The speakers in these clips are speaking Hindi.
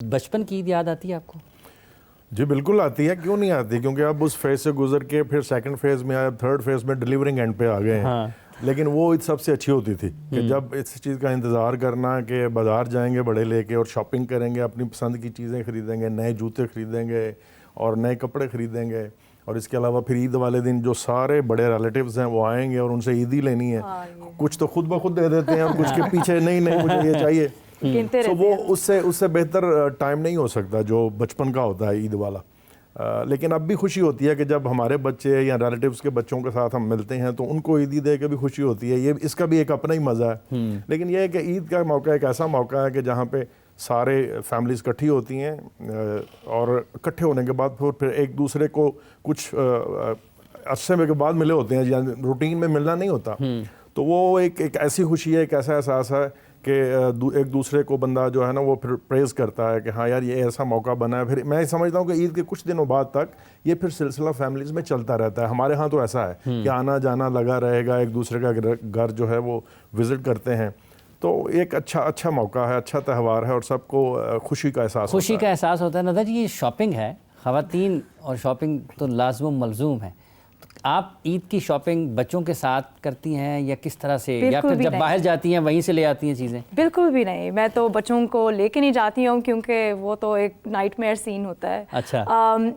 बचपन की ईद याद आती है आपको? जी बिल्कुल आती है, क्यों नहीं आती, क्योंकि अब उस फेज़ से गुजर के फिर सेकंड फेज़ में आए, थर्ड फेज़ में डिलीवरिंग एंड पे आ गए हैं। हाँ। लेकिन वो ईद सबसे अच्छी होती थी कि जब इस चीज़ का इंतज़ार करना कि बाज़ार जाएंगे बड़े लेके और शॉपिंग करेंगे, अपनी पसंद की चीज़ें ख़रीदेंगे, नए जूते ख़रीदेंगे और नए कपड़े ख़रीदेंगे, और इसके अलावा फिर ईद वाले दिन जो सारे बड़े रिलेटिव्स हैं वो आएंगे और उनसे ईदी लेनी है। कुछ तो खुद ब खुद दे देते हैं और कुछ के पीछे नहीं नहीं मुझे ये चाहिए। तो वो उससे बेहतर टाइम नहीं हो सकता जो बचपन का होता है ईद वाला। लेकिन अब भी खुशी होती है कि जब हमारे बच्चे या रिलेटिव्स के बच्चों के साथ हम मिलते हैं तो उनको ईदी दे के भी खुशी होती है। ये इसका भी एक अपना ही मज़ा है। लेकिन यह है कि ईद का मौका एक ऐसा मौका है कि जहाँ पे सारे फैमिलीज़ इकट्ठी होती हैं और इकट्ठे होने के बाद फिर एक दूसरे को कुछ अरसे के बाद मिले होते हैं, या रूटीन में मिलना नहीं होता। तो वो एक ऐसी खुशी है, एक ऐसा एहसास है कि एक दूसरे को बंदा जो है ना वो फिर प्रेज़ करता है कि हाँ यार ये ऐसा मौका बना है। फिर मैं समझता हूँ कि ईद के कुछ दिनों बाद तक ये फिर सिलसिला फैमिलीज़ में चलता रहता है। हमारे यहाँ तो ऐसा है कि आना जाना लगा रहेगा, एक दूसरे का घर जो है वो विज़िट करते हैं। तो एक अच्छा मौका है, अच्छा त्यौहार है और सबको खुशी का एहसास होता है। नदा जी, ये शॉपिंग है, ख़वातीन और शॉपिंग तो लाज़िम मलज़ूम है। तो आप ईद की शॉपिंग बच्चों के साथ करती हैं या किस तरह से, या फिर जब बाहर जाती हैं वहीं से ले आती हैं चीज़ें? बिल्कुल भी नहीं, मैं तो बच्चों को लेके नहीं जाती हूँ क्योंकि वो तो एक नाइटमेयर सीन होता है। अच्छा।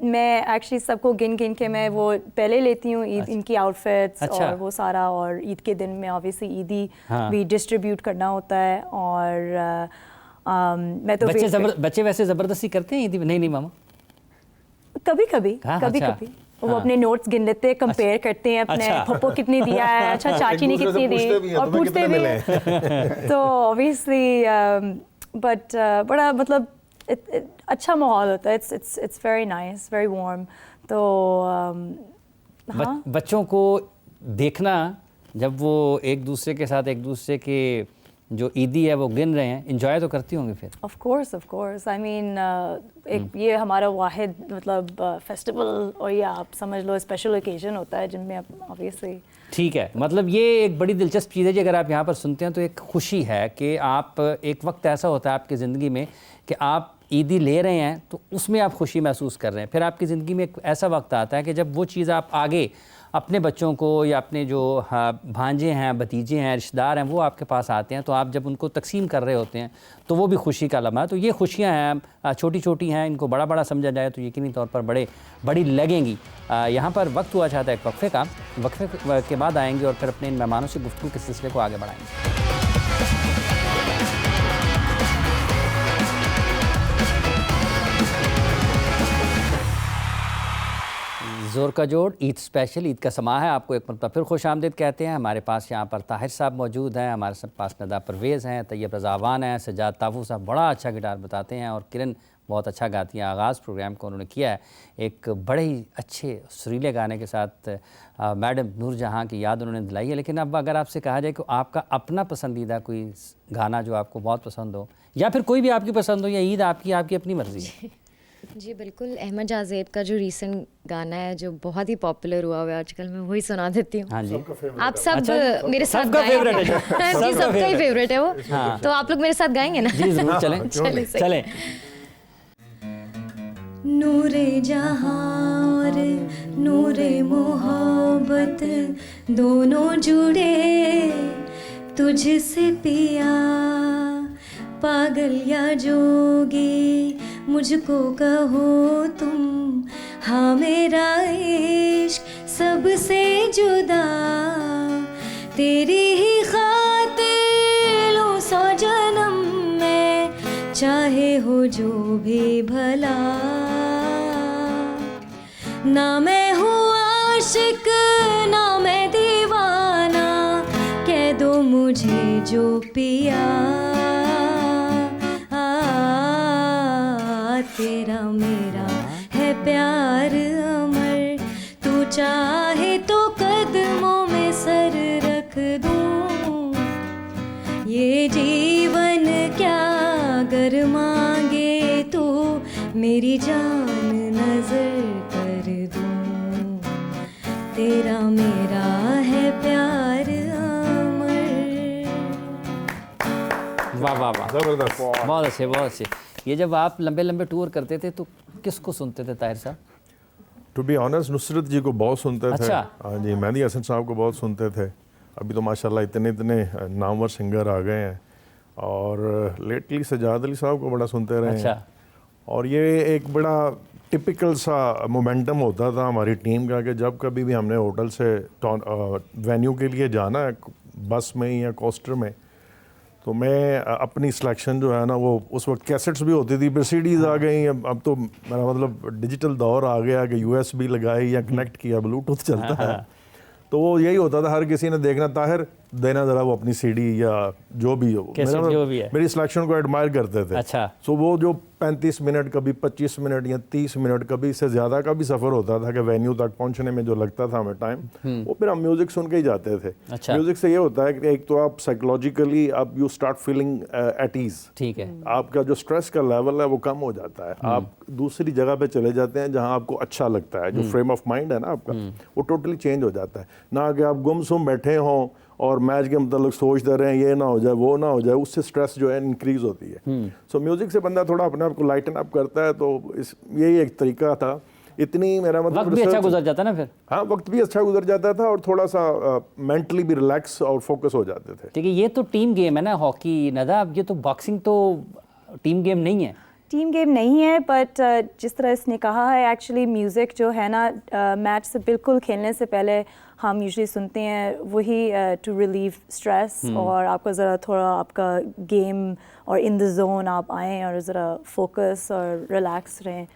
मैं एक्चुअली सबको गिन के मैं वो पहले लेती हूँ ईद, इनकी आउटफिट्स और वो सारा, और ईद के दिन में ऑब्वियसली ईदी भी डिस्ट्रीब्यूट करना होता है। और मैं तो बच्चे वैसे ज़बरदस्ती करते हैं ईदी? नहीं मामा, कभी कभी वो अपने नोट्स गिन लेते हैं, कंपेयर करते हैं अपने पप्पो कितनी दिया है, अच्छा चाची ने कितनी दी, और पूछते भी हैं। तो ऑब्वियसली बट बड़ा मतलब अच्छा माहौल होता है। It's very nice, very warm. तो बच्चों को देखना जब वो एक दूसरे के साथ एक दूसरे के जो ईदी है वो गिन रहे हैं, इंजॉय तो करती होंगी फिर? ऑफ कोर्स आई मीन एक ये हमारा वाहिद मतलब फेस्टिवल और या आप समझ लो स्पेशल ओकेजन होता है जिनमें ऑब्वियसली। ठीक है, मतलब ये एक बड़ी दिलचस्प चीज़ है जी। अगर आप यहाँ पर सुनते हैं तो एक खुशी है कि आप, एक वक्त ऐसा होता है आपकी ज़िंदगी में कि आप ईदी ले रहे हैं तो उसमें आप खुशी महसूस कर रहे हैं। फिर आपकी ज़िंदगी में एक ऐसा वक्त आता है कि जब वो चीज़ आप आगे अपने बच्चों को या अपने जो भांजे हैं, भतीजे हैं, रिश्तेदार हैं, वो आपके पास आते हैं, तो आप जब उनको तकसीम कर रहे होते हैं तो वो भी खुशी का लम्हा है। तो ये खुशियाँ हैं, छोटी छोटी हैं, इनको बड़ा बड़ा समझा जाए तो यकीनी तौर पर बड़ी लगेंगी। यहाँ पर वक्त हुआ चाहता है एक वक्फे का, वक्फे के बाद आएंगे और फिर अपने इन मेहमानों से गुफ्तगू के सिलसिले को आगे बढ़ाएंगे। ज़ोर का जोड़, ईद स्पेशल, ईद का समा है। आपको एक मरतबा फिर खुश आमदीद कहते हैं। हमारे पास यहाँ पर ताहिर साहब मौजूद हैं, हमारे पास नदा परवेज़ हैं, तैयब रज़ावान हैं, सजाद ताफू साहब बड़ा अच्छा गिटार बताते हैं, और किरण बहुत अच्छा गाती हैं। आगाज़ प्रोग्राम को उन्होंने किया है एक बड़े ही अच्छे सुरीले गाने के साथ। मैडम नूरजहाँ की याद उन्होंने दिलाई है। लेकिन अब अगर आपसे कहा जाए कि आपका अपना पसंदीदा कोई गाना जो आपको बहुत पसंद हो, या फिर कोई भी आपकी पसंद हो, या ईद आपकी अपनी मर्ज़ी है? जी बिल्कुल, अहमद जाज़ेब का जो रीसेंट गाना है जो बहुत ही पॉपुलर हुआ है आजकल, मैं वही सुना देती हूँ। हाँ जी, आप सब मेरे साथ सबका फेवरेट है। जी सबका ही फेवरेट है वो। हाँ। तो आप लोग मेरे साथ गाएंगे ना? जी जरूर, चलें। नूरे जहां और नूरे मोहब्बत दोनों जुड़े तुझसे पिया, पागल या जोगी मुझको कहो तुम, हाँ मेरा इश्क सबसे जुदा, तेरी ही खातिर लूं 100 जन्म में, चाहे हो जो भी भला, ना मैं हूँ आशिक ना मैं दीवाना, कह दो मुझे जो पिया, तेरा मेरा है प्यार अमर, तू चाहे तो कदमों में सर रख दूं, ये जीवन क्या अगर मांगे तो मेरी जान नजर कर दूं, तेरा मेरा है प्यार अमर। वाह वाह वाह, बहुत अच्छे। ये जब आप लंबे लंबे टूर करते थे तो किसको सुनते थे ताहिर साहब? टू बी ऑनेस्ट नुसरत जी को बहुत सुनते थे। अच्छा। हाँ जी, मेहदी हसन साहब को बहुत सुनते थे। अभी तो माशाल्लाह इतने इतने नामवर सिंगर आ गए हैं। और लेटली सजाद अली साहब को बड़ा सुनते रहे अच्छा। हैं। और ये एक बड़ा टिपिकल सा मोमेंटम होता था हमारी टीम का कि जब कभी भी हमने होटल से वेन्यू के लिए जाना है बस में या कोस्टर में, तो मैं अपनी सिलेक्शन जो है ना वो उस वक्त कैसेट्स भी होती थी, फिर सीडीज़ आ गई। अब तो मेरा मतलब डिजिटल दौर आ गया कि यूएसबी लगाई या कनेक्ट किया, ब्लूटूथ चलता है। तो वो यही होता था, हर किसी ने देखना ताहिर देना ज़रा वो अपनी सीडी या जो भी हो, जो भी है। मेरी सिलेक्शन को एडमायर करते थे। अच्छा। सो वो जो 35 मिनट कभी 25 मिनट या 30 मिनट कभी इससे ज़्यादा का भी सफ़र होता था कि वेन्यू तक पहुंचने में जो लगता था हमें टाइम, वो फिर हम म्यूज़िक सुन के ही जाते थे। अच्छा। म्यूज़िक से ये होता है कि एक तो आप साइकोलॉजिकली आप you start feeling at ease, ठीक है। आपका जो स्ट्रेस का लेवल है वो कम हो जाता है, आप दूसरी जगह पे चले जाते हैं जहां आपको अच्छा लगता है, जो फ्रेम ऑफ माइंड है ना आपका वो टोटली चेंज हो जाता है। ना कि आप गुमसुम बैठे हों और मैच के मतलब सोचते रहें ये ना हो जाए वो ना हो जाए, उससे स्ट्रेस जो है इंक्रीज होती है। सो म्यूजिक से बंदा थोड़ा अपने आप को लाइटन अप करता है, तो इस यही एक तरीका था। इतनी मेरा मतलब वक्त भी अच्छा गुजर जाता ना फिर। हाँ, वक्त भी अच्छा गुजर जाता था और थोड़ा सा मेंटली भी रिलैक्स और फोकस हो जाते थे। ठीक है, ये तो टीम गेम है ना हॉकी नदाब, ये तो बॉक्सिंग तो टीम गेम नहीं है। टीम गेम नहीं है, बट जिस तरह इसने कहा है एक्चुअली म्यूज़िक जो है ना मैच से बिल्कुल खेलने से पहले हम यूजुअली सुनते हैं वही टू रिलीव स्ट्रेस और आपका ज़रा थोड़ा आपका गेम और इन द जोन आप आएँ और ज़रा फोकस और रिलैक्स रहें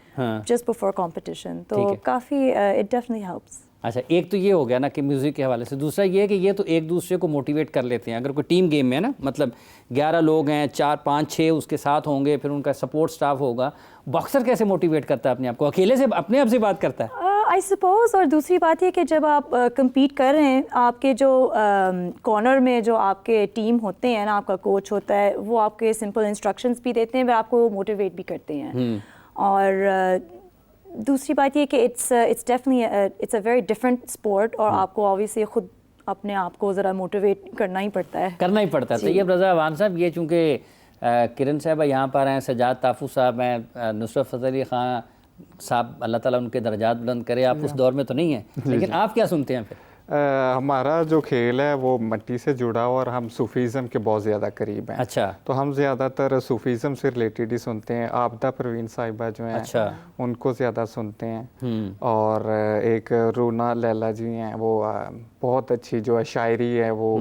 जस्ट बिफोर कंपटीशन, तो काफ़ी इट डेफिनेटली हेल्प्स। अच्छा, एक तो ये हो गया ना कि म्यूज़िक के हवाले से, दूसरा ये है कि ये तो एक दूसरे को मोटिवेट कर लेते हैं। अगर कोई टीम गेम में है ना, मतलब 11 लोग हैं, 4 5 6 उसके साथ होंगे, फिर उनका सपोर्ट स्टाफ होगा। बॉक्सर कैसे मोटिवेट करता है अपने आप को? अकेले से अपने आप से बात करता है आई सपोज। और दूसरी बात ये कि जब आप compete कर रहे हैं, आपके जो कॉर्नर में जो आपके टीम होते हैं ना, आपका कोच होता है, वो आपके सिंपल इंस्ट्रक्शंस भी देते हैं, वे आपको मोटिवेट भी करते हैं। और दूसरी बात ये कि it's definitely it's a very different sport और आपको ऑब्वियसली खुद अपने आप को ज़रा मोटिवेट करना ही पड़ता है। तो ये रज़ा अवान साहब, ये चूँकि किरण साहब यहाँ पर हैं, सजाद ताफू साहब हैं, नुसरत फ़ज़ल अली ख़ान साहब, अल्लाह ताला उनके दर्जात बुलंद करे, आप उस दौर में तो नहीं हैं, लेकिन आप क्या सुनते हैं फिर? हमारा जो खेल है वो मिट्टी से जुड़ा और हम सूफीज़म के बहुत ज़्यादा करीब हैं। अच्छा। तो हम ज़्यादातर सूफीज़म से रिलेटेड ही सुनते हैं। आबदा परवीन साहिबा जो हैं, अच्छा, उनको ज़्यादा सुनते हैं। और एक रूना लैला जी हैं, वो बहुत अच्छी जो है शायरी है वो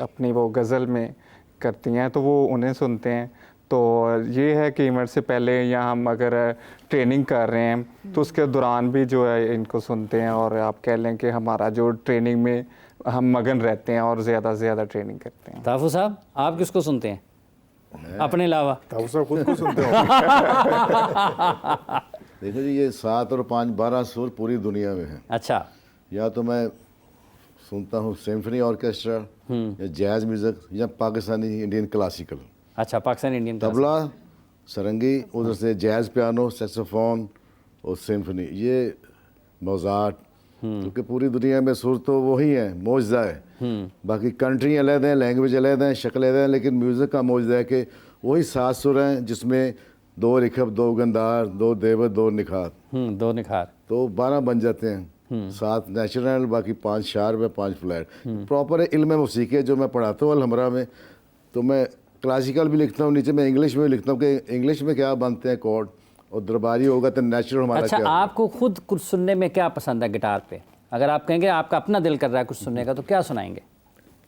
अपनी वो गज़ल में करती हैं, तो वो उन्हें सुनते हैं। तो ये है कि इवेंट से पहले या हम अगर ट्रेनिंग कर रहे हैं तो उसके दौरान भी जो है इनको सुनते हैं, और आप कह लें कि हमारा जो ट्रेनिंग में हम मगन रहते हैं और ज़्यादा से ज़्यादा ट्रेनिंग करते हैं। ताफू साहब, आप किसको सुनते हैं अपने अलावा? ताफू साहब खुद को सुनते हो? देखो जी, ये 7 और 5 12 सुर पूरी दुनिया में हैं। अच्छा। या तो मैं सुनता हूँ सिम्फनी ऑर्केस्ट्रा या जैज़ म्यूज़िक या पाकिस्तानी इंडियन क्लासिकल। अच्छा, पाकिस्तानी इंडियन तबला, सरंगी, उधर से जैज़ पियानो, सैक्सोफोन और सिम्फनी, ये मोज़ार्ट। क्योंकि पूरी दुनिया में सुर तो वही है, मौजज़ा है। बाकी कंट्री अलग हैं, लैंग्वेज अलग हैं, शक्ल अलग है, लेकिन म्यूज़िक का मौजज़ा है कि वही 7 सुर हैं जिसमें 2 रिखब, 2 गंदार, 2 देवर, 2 निखार, 2 निखार, तो 12 बन जाते हैं। 7 नेचुरल, बाकी 5 शार्प है, 5 फ्लैट। प्रॉपर इल्म मौसीकी है जो मैं पढ़ाता हूँ अलहमरा में। तो मैं क्लासिकल भी लिखता हूँ, नीचे मैं इंग्लिश में भी लिखता हूँ कि इंग्लिश में क्या बनते हैं कॉर्ड, और दरबारी होगा तो नेचुरल हमारा अच्छा, क्या। आपको खुद कुछ सुनने में क्या पसंद है गिटार पे? अगर आप कहेंगे आपका अपना दिल कर रहा है कुछ सुनने का, तो क्या सुनाएंगे?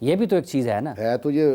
ये भी तो एक चीज़ है ना। है तो ये